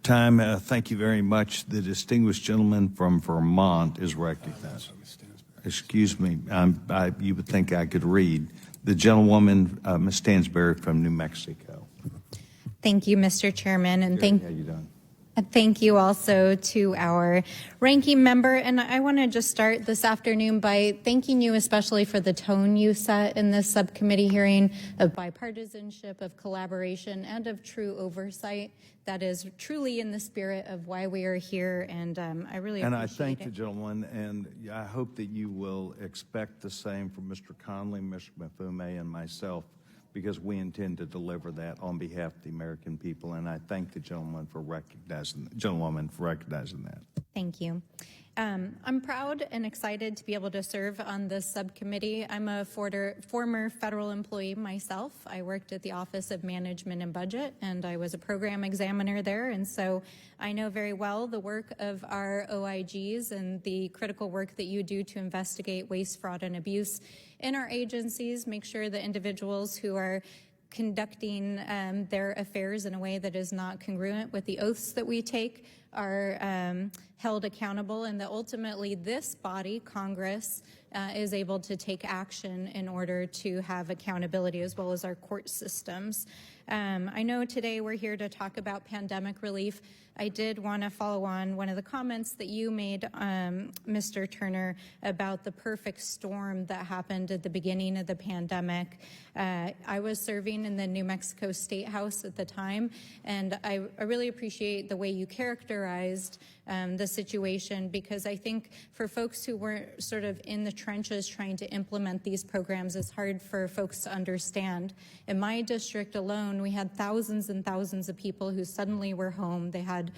time. Thank you very much. The distinguished gentleman from Vermont is recognized. Excuse me. You would think I could read. The gentlewoman, Ms. Stansberry from New Mexico. Thank you, Mr. Chairman, and How you doing? thank you also to our ranking member. And I want to just start this afternoon by thanking you especially for the tone you set in this subcommittee hearing of bipartisanship, of collaboration, and of true oversight. That is truly in the spirit of why we are here, and I really appreciate it. And I thank the gentleman, and I hope that you will expect the same from Mr. Conley, Mr. Mafume, and myself, because we intend to deliver that on behalf of the American people. And I thank the gentlewoman for recognizing that. Thank you. I'm proud and excited to be able to serve on this subcommittee. I'm a former federal employee myself. I worked at the Office of Management and Budget, and I was a program examiner there. And so I know very well the work of our OIGs and the critical work that you do to investigate waste, fraud, and abuse in our agencies, make sure that individuals who are conducting their affairs in a way that is not congruent with the oaths that we take are held accountable, and that ultimately this body, Congress, is able to take action in order to have accountability, as well as our court systems. I know today we're here to talk about pandemic relief. I did want to follow on one of the comments that you made, Mr. Turner, about the perfect storm that happened at the beginning of the pandemic. I was serving in the New Mexico State House at the time, and I really appreciate the way you characterized the situation, because I think for folks who weren't sort of in the trenches trying to implement these programs, it's hard for folks to understand. In my district alone, we had thousands and thousands of people who suddenly were home. They had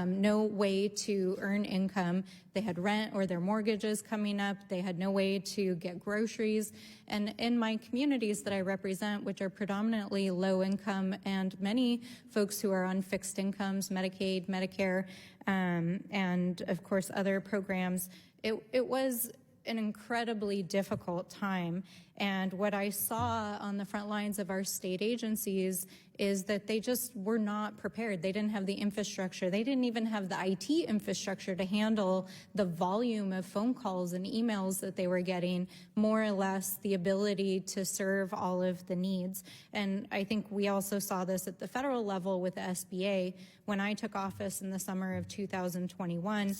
no way to earn income. They had rent or their mortgages coming up. They had no way to get groceries. And in my communities that I represent, which are predominantly low income and many folks who are on fixed incomes, Medicaid, Medicare, and of course other programs, it was an incredibly difficult time. And what I saw on the front lines of our state agencies is that they just were not prepared. They didn't have the infrastructure. They didn't even have the IT infrastructure to handle the volume of phone calls and emails that they were getting, more or less the ability to serve all of the needs. And I think we also saw this at the federal level with the SBA. When I took office in the summer of 2021,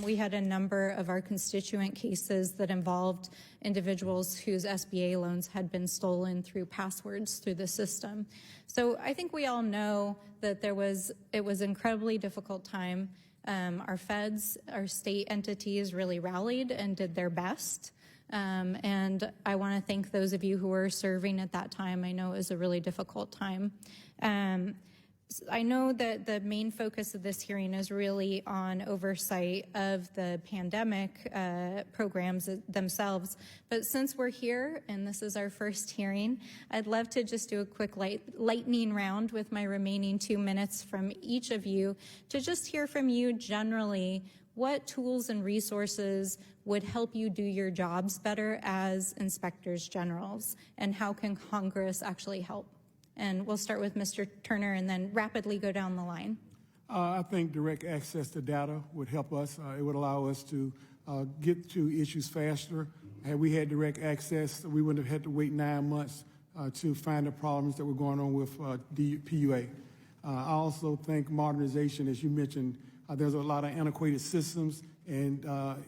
we had a number of our constituent cases that involved individuals whose SBA loans had been stolen through passwords through the system. So I think we all know that it was an incredibly difficult time. Our feds, our state entities really rallied and did their best. And I want to thank those of you who were serving at that time. I know it was a really difficult time. I know that the main focus of this hearing is really on oversight of the pandemic programs themselves. But since we're here and this is our first hearing, I'd love to just do a quick lightning round with my remaining 2 minutes from each of you to just hear from you generally what tools and resources would help you do your jobs better as inspectors generals, and how can Congress actually help? And we'll start with Mr. Turner and then rapidly go down the line. I think direct access to data would help us. It would allow us to get to issues faster. Had we had direct access, we wouldn't have had to wait 9 months to find the problems that were going on with PUA. I also think modernization, as you mentioned, there's a lot of antiquated systems, and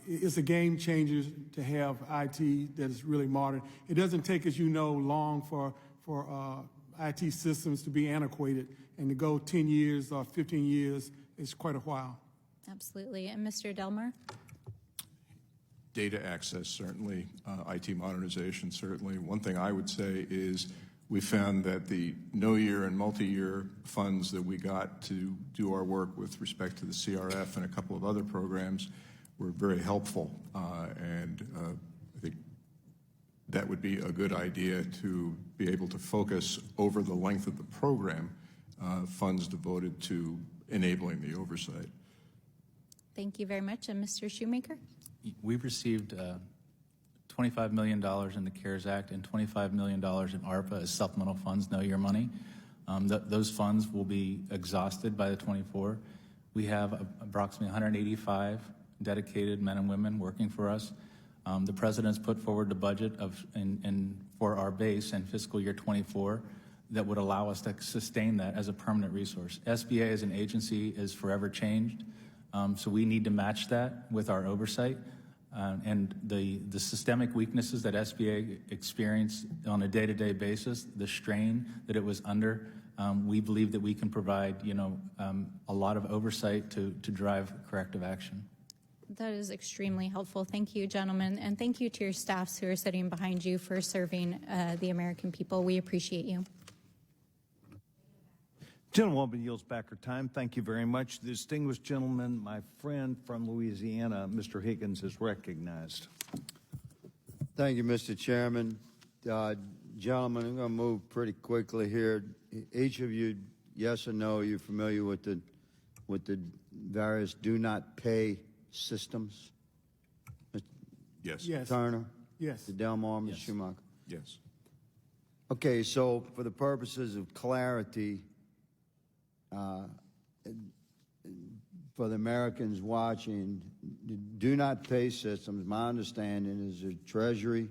it's a game changer to have IT that is really modern. It doesn't take, as you know, long for IT systems to be antiquated, and to go 10 years or 15 years is quite a while. Absolutely. And Mr. Delmar? Data access, certainly. IT modernization, certainly. One thing I would say is we found that the no-year and multi-year funds that we got to do our work with respect to the CRF and a couple of other programs were very helpful, and I think that would be a good idea to be able to focus over the length of the program funds devoted to enabling the oversight. Thank you very much. And Mr. Shoemaker? We've received $25 million in the CARES Act and $25 million in ARPA as supplemental funds, know your money. Those funds will be exhausted by the 24. We have approximately 185 dedicated men and women working for us. The president's put forward the budget for our base in fiscal year 24 that would allow us to sustain that as a permanent resource. SBA as an agency is forever changed, so we need to match that with our oversight. And the systemic weaknesses that SBA experienced on a day-to-day basis, the strain that it was under, we believe that we can provide, a lot of oversight to drive corrective action. That is extremely helpful. Thank you, gentlemen, and thank you to your staffs who are sitting behind you for serving the American people. We appreciate you. Gentlewoman yields back her time. Thank you very much. The distinguished gentleman, my friend from Louisiana, Mr. Higgins, is recognized. Thank you, Mr. Chairman. Gentlemen, I'm going to move pretty quickly here. Each of you, yes or no, you're familiar with the various do not pay systems? Yes. Yes. Turner? Yes. Mr. Delmar, Ms. Yes. Schumacher? Yes. Okay, so for the purposes of clarity, for the Americans watching, the do not pay systems, my understanding is the Treasury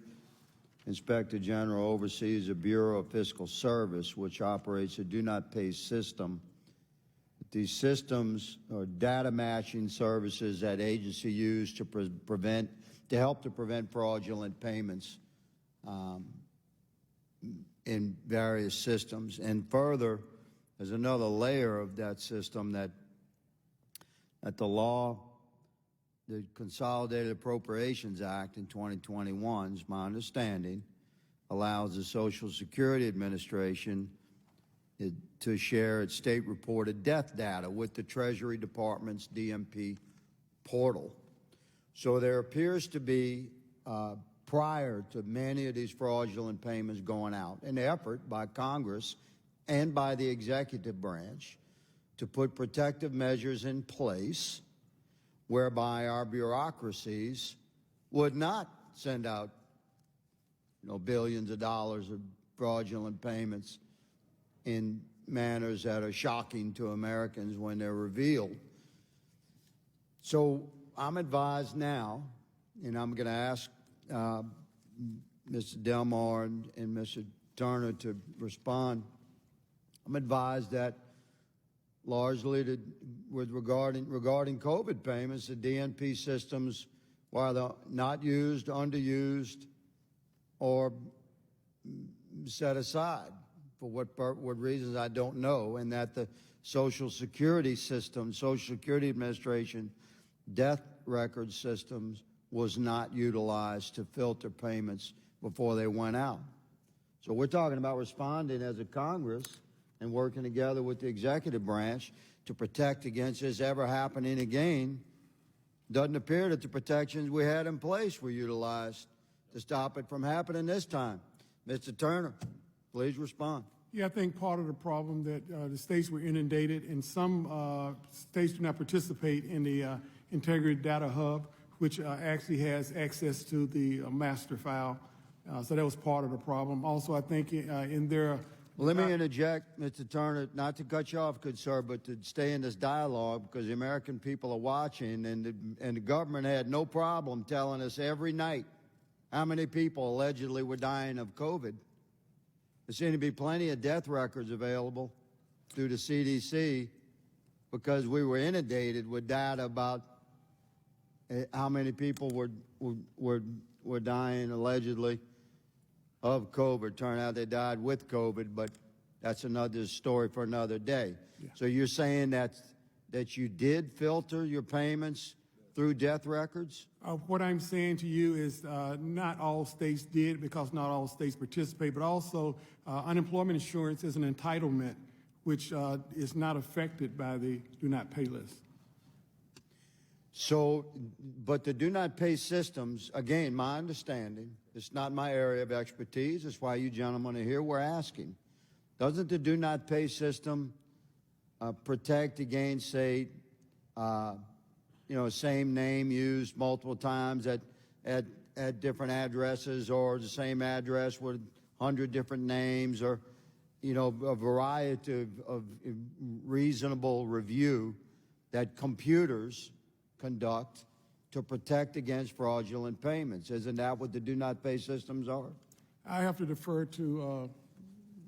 Inspector General oversees the Bureau of Fiscal Service, which operates a do not pay system. These systems are data matching services that agency use to help to prevent fraudulent payments in various systems. And further, there's another layer of that system that the law, the Consolidated Appropriations Act in 2021, is my understanding, allows the Social Security Administration to share its state-reported death data with the Treasury Department's DMP portal. So there appears to be, prior to many of these fraudulent payments going out, an effort by Congress and by the executive branch to put protective measures in place whereby our bureaucracies would not send out, billions of dollars of fraudulent payments in manners that are shocking to Americans when they're revealed. So I'm advised now, and I'm going to ask Mr. Delmar and Mr. Turner to respond. I'm advised that largely regarding COVID payments, the DNP systems, while not used, underused, or set aside for what reasons I don't know, and that the Social Security system, Social Security Administration, death record systems was not utilized to filter payments before they went out. So we're talking about responding as a Congress and working together with the executive branch to protect against this ever happening again. Doesn't appear that the protections we had in place were utilized to stop it from happening this time. Mr. Turner, please respond. Yeah, I think part of the problem that the states were inundated, and some states do not participate in the Integrity Data Hub, which actually has access to the master file. So that was part of the problem. Also, I think in their... Well, let me interject, Mr. Turner, not to cut you off, good sir, but to stay in this dialogue because the American people are watching, and the government had no problem telling us every night how many people allegedly were dying of COVID. There seem to be plenty of death records available through the CDC because we were inundated with data about how many people were dying allegedly of COVID. Turned out they died with COVID, but that's another story for another day. Yeah. So you're saying that you did filter your payments through death records? What I'm saying to you is not all states did because not all states participate, but also unemployment insurance is an entitlement which is not affected by the do not pay list. So, but the do not pay systems, again, my understanding, it's not my area of expertise, that's why you gentlemen are here, we're asking. Doesn't the do not pay system protect against, say, same name used multiple times at different addresses, or the same address with 100 different names, or, a variety of reasonable review that computers conduct to protect against fraudulent payments. Isn't that what the do not pay systems are? I have to defer to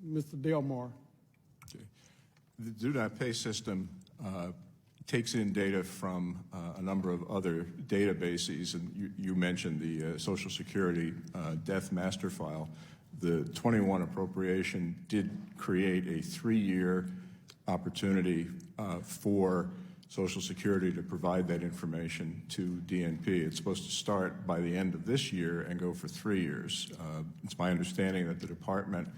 Mr. Delmar. Okay. The do not pay system takes in data from a number of other databases, and you mentioned the Social Security death master file. The 21 appropriation did create a 3-year opportunity for Social Security to provide that information to DNP. It's supposed to start by the end of this year and go for 3 years. It's my understanding that the department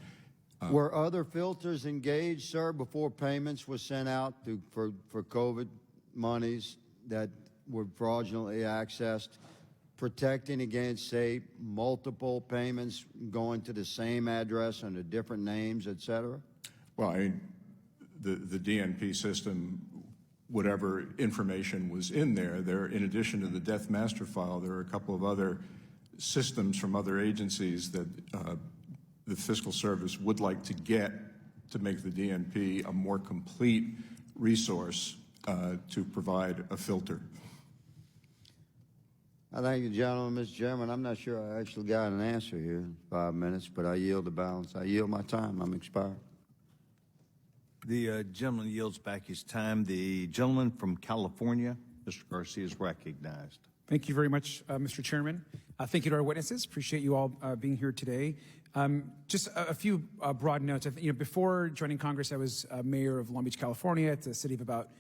Were other filters engaged, sir, before payments were sent out for COVID monies that were fraudulently accessed, protecting against, say, multiple payments going to the same address under different names, et cetera? Well, I mean, the DNP system, whatever information was in there, in addition to the death master file, there are a couple of other systems from other agencies that the Fiscal Service would like to get to make the DNP a more complete resource to provide a filter. I thank you, gentlemen. Mr. Chairman, I'm not sure I actually got an answer here in 5 minutes, but I yield the balance. I yield my time. I'm expired. The gentleman yields back his time. The gentleman from California, Mr. Garcia, is recognized. Thank you very much, Mr. Chairman. Thank you to our witnesses. Appreciate you all being here today. Just a few broad notes. Before joining Congress, I was mayor of Long Beach, California. It's a city of about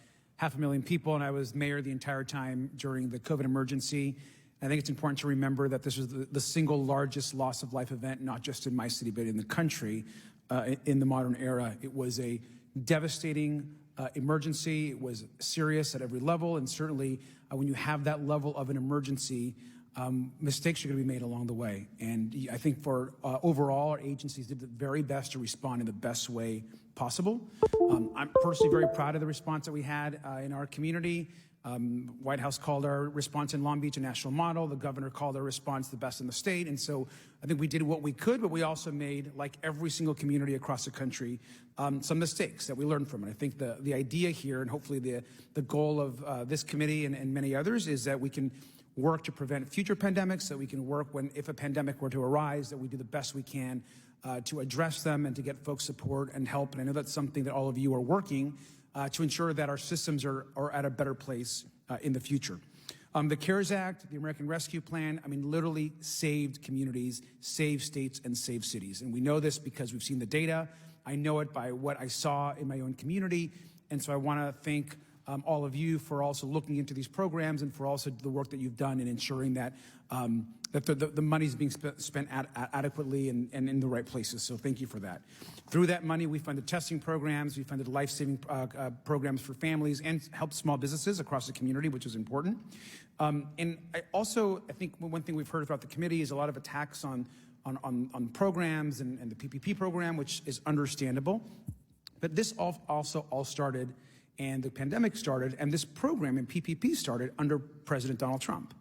500,000 people, and I was mayor the entire time during the COVID emergency. I think it's important to remember that this was the single largest loss of life event, not just in my city, but in the country in the modern era. It was a devastating emergency. It was serious at every level, and certainly when you have that level of an emergency, mistakes are going to be made along the way. And I think for overall, our agencies did the very best to respond in the best way possible. I'm personally very proud of the response that we had in our community. White House called our response in Long Beach a national model. The governor called our response the best in the state. And so I think we did what we could, but we also made, like every single community across the country, some mistakes that we learned from. And I think the idea here, and hopefully the goal of this committee and many others, is that we can work to prevent future pandemics, that we can work if a pandemic were to arise, that we do the best we can to address them and to get folks support and help. And I know that's something that all of you are working to ensure that our systems are at a better place in the future. The CARES Act, the American Rescue Plan, literally saved communities, saved states, and saved cities. And we know this because we've seen the data. I know it by what I saw in my own community. And so I want to thank all of you for also looking into these programs and for also the work that you've done in ensuring that the money is being spent adequately and in the right places. So thank you for that. Through that money, we funded testing programs, we funded life-saving programs for families, and helped small businesses across the community, which is important. And I think one thing we've heard throughout the committee is a lot of attacks on programs and the PPP program, which is understandable. But this also all started, and the pandemic started, and this program in PPP started under President Donald Trump.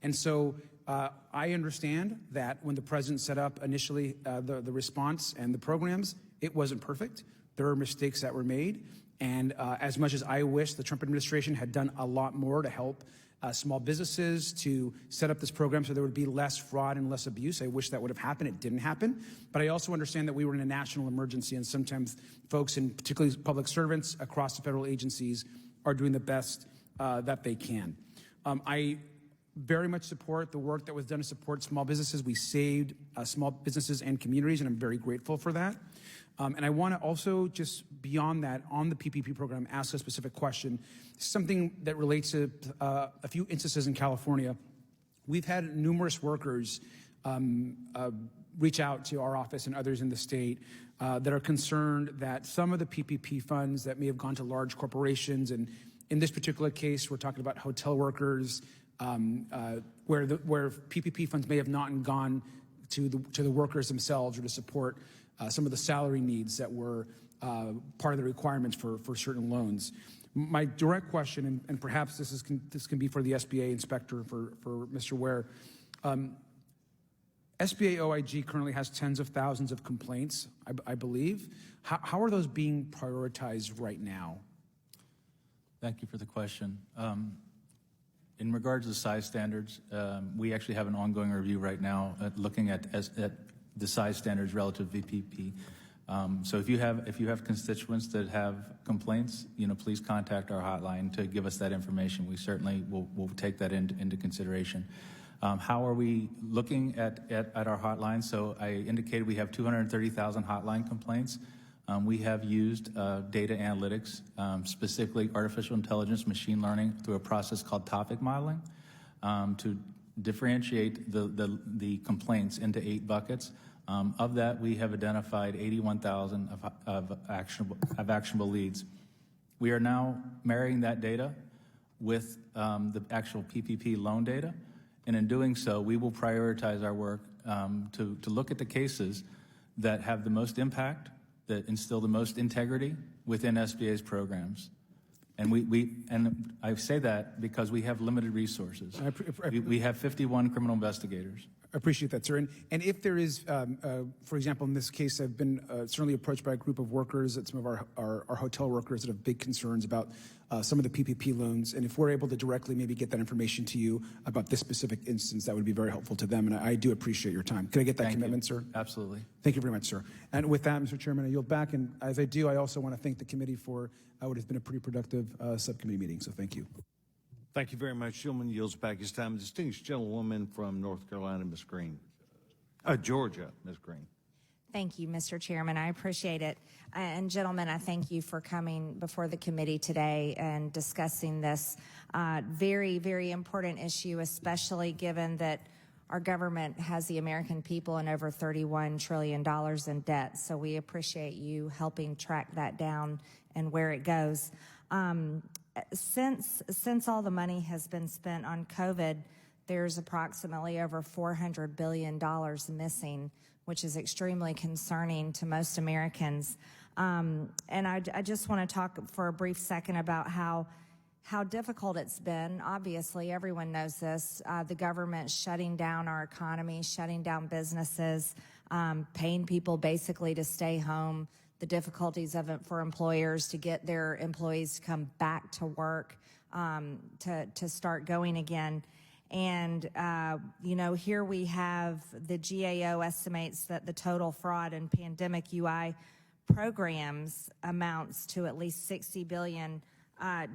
And so I understand that when the president set up initially the response and the programs, it wasn't perfect. There were mistakes that were made. And as much as I wish the Trump administration had done a lot more to help small businesses to set up this program so there would be less fraud and less abuse, I wish that would have happened. It didn't happen. But I also understand that we were in a national emergency, and sometimes folks, and particularly public servants across the federal agencies, are doing the best that they can. I very much support the work that was done to support small businesses. We saved small businesses and communities, and I'm very grateful for that. And I want to also, just beyond that, on the PPP program, ask a specific question, something that relates to a few instances in California. We've had numerous workers reach out to our office and others in the state that are concerned that some of the PPP funds that may have gone to large corporations, and in this particular case, we're talking about hotel workers, where PPP funds may have not gone to the workers themselves or to support some of the salary needs that were part of the requirements for certain loans. My direct question, and perhaps this can be for the SBA inspector, for Mr. Ware, SBA OIG currently has tens of thousands of complaints, I believe. How are those being prioritized right now? Thank you for the question. In regards to size standards, we actually have an ongoing review right now looking at the size standards relative to VPP. So if you have constituents that have complaints, please contact our hotline to give us that information. We certainly will take that into consideration. How are we looking at our hotline? So I indicated we have 230,000 hotline complaints. We have used data analytics, specifically artificial intelligence, machine learning, through a process called topic modeling to differentiate the complaints into 8 buckets. Of that, we have identified 81,000 of actionable leads. We are now marrying that data with the actual PPP loan data, and in doing so, we will prioritize our work to look at the cases that have the most impact, that instill the most integrity within SBA's programs. And I say that because we have limited resources. We have 51 criminal investigators. I appreciate that, sir. And if there is, for example, in this case, I've been certainly approached by a group of workers, some of our hotel workers that have big concerns about some of the PPP loans. And if we're able to directly maybe get that information to you about this specific instance, that would be very helpful to them. And I do appreciate your time. Can I get that commitment, sir? Absolutely. Thank you very much, sir. And with that, Mr. Chairman, I yield back. And as I do, I also want to thank the committee for what has been a pretty productive subcommittee meeting. So thank you. Thank you very much. Gentleman yields back his time. Distinguished gentlewoman from North Carolina, Ms. Green. Georgia, Ms. Green. Thank you, Mr. Chairman. I appreciate it. And gentlemen, I thank you for coming before the committee today and discussing this very, very important issue, especially given that our government has the American people in over $31 trillion in debt. So we appreciate you helping track that down and where it goes. Since all the money has been spent on COVID, there's approximately over $400 billion missing, which is extremely concerning to most Americans. And I just want to talk for a brief second about how difficult it's been. Obviously, everyone knows this. The government shutting down our economy, shutting down businesses, paying people basically to stay home, the difficulties of it for employers to get their employees to come back to work, to start going again. And, here we have the GAO estimates that the total fraud and pandemic UI programs amounts to at least $60 billion.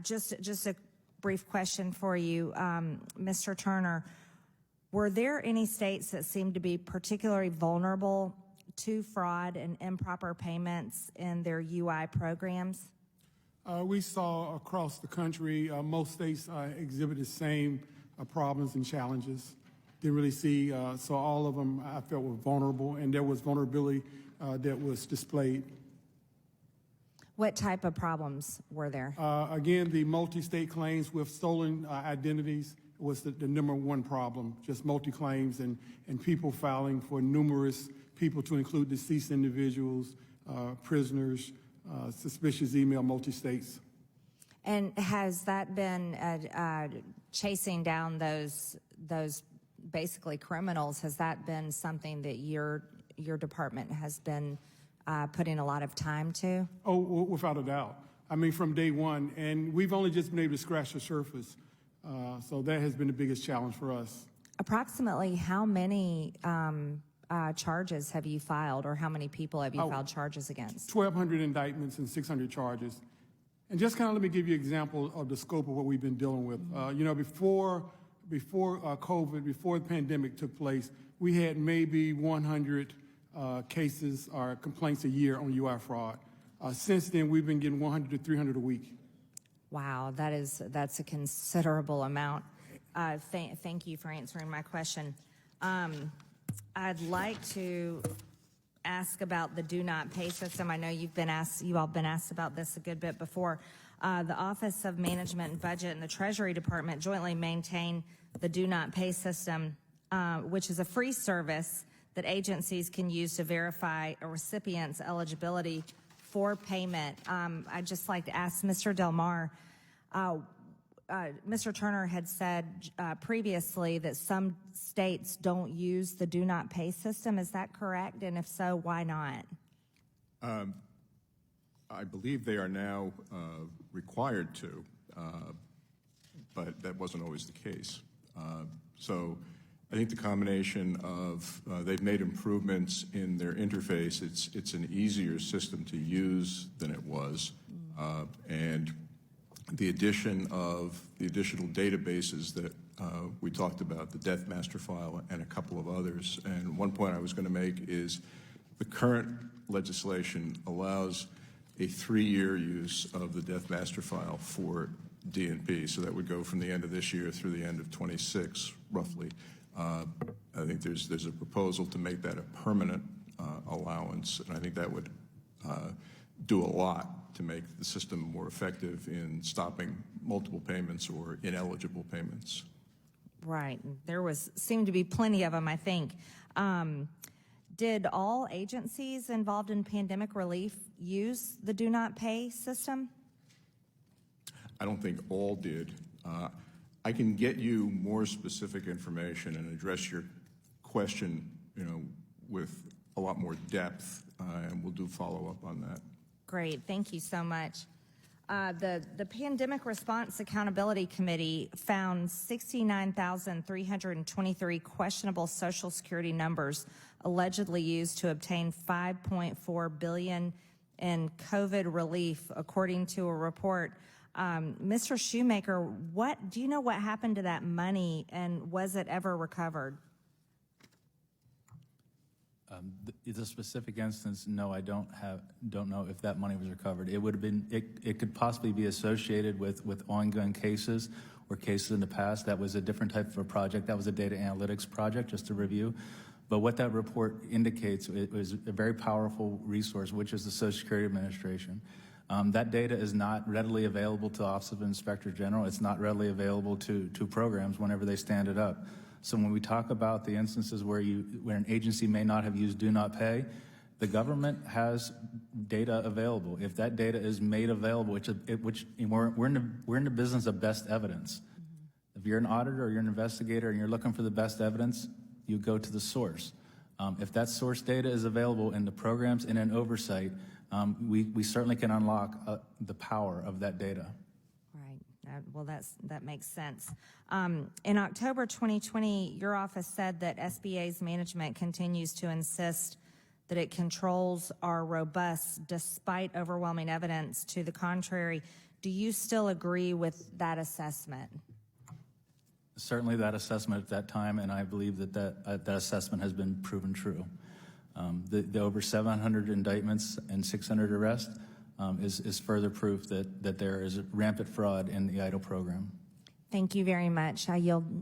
Just a brief question for you, Mr. Turner. Were there any states that seemed to be particularly vulnerable to fraud and improper payments in their UI programs? We saw across the country, most states exhibit the same problems and challenges. Didn't really see, so all of them I felt were vulnerable, and there was vulnerability that was displayed. What type of problems were there? Again, the multi-state claims with stolen identities was the number one problem, just multi-claims and people filing for numerous people, to include deceased individuals, prisoners, suspicious email, multi-states. And has that been chasing down those basically criminals? Has that been something that your department has been putting a lot of time to? Oh, without a doubt. I mean, from day one, and we've only just been able to scratch the surface. So that has been the biggest challenge for us. Approximately how many charges have you filed, or how many people have you filed charges against? 1,200 indictments and 600 charges. And just kind of let me give you an example of the scope of what we've been dealing with. Before COVID, before the pandemic took place, we had maybe 100 cases or complaints a year on UI fraud. Since then, we've been getting 100 to 300 a week. Wow, that's a considerable amount. Thank you for answering my question. I'd like to ask about the do not pay system. I know you all been asked about this a good bit before. The Office of Management and Budget and the Treasury Department jointly maintain the do not pay system, which is a free service that agencies can use to verify a recipient's eligibility for payment. I'd just like to ask Mr. Del Mar, Mr. Turner had said previously that some states don't use the do not pay system. Is that correct? And if so, why not? I believe they are now required to, but that wasn't always the case. So I think the combination of they've made improvements in their interface. It's an easier system to use than it was, and the addition of the additional databases that we talked about, the Death Master File and a couple of others. And one point I was going to make is the current legislation allows a 3-year use of the Death Master File for DNP. So that would go from the end of this year through the end of 26, roughly. I think there's a proposal to make that a permanent allowance, and I think that would do a lot to make the system more effective in stopping multiple payments or ineligible payments. Right. There seemed to be plenty of them, I think. Did all agencies involved in pandemic relief use the do not pay system? I don't think all did. I can get you more specific information and address your question, with a lot more depth, and we'll do follow-up on that. Great, thank you so much. The Pandemic Response Accountability Committee found 69,323 questionable Social Security numbers allegedly used to obtain $5.4 billion in COVID relief, according to a report. Mr. Shoemaker, do you know what happened to that money, and was it ever recovered? The specific instance, no, I don't know if that money was recovered. It would have been, it could possibly be associated with ongoing cases or cases in the past. That was a different type of a project. That was a data analytics project, just to review. But what that report indicates, it was a very powerful resource, which is the Social Security Administration. That data is not readily available to the Office of Inspector General. It's not readily available to programs whenever they stand it up. So when we talk about the instances where an agency may not have used do not pay, the government has data available. If that data is made available, which we're in the business of best evidence. Mm-hmm. If you're an auditor or you're an investigator and you're looking for the best evidence, you go to the source. If that source data is available in the programs and in oversight, we certainly can unlock the power of that data. Well, that makes sense. In October 2020, your office said that SBA's management continues to insist that it controls are robust despite overwhelming evidence to the contrary. Do you still agree with that assessment? Certainly that assessment at that time, and I believe that assessment has been proven true. The over 700 indictments and 600 arrests is further proof that there is rampant fraud in the EIDL program. Thank you very much. I yield.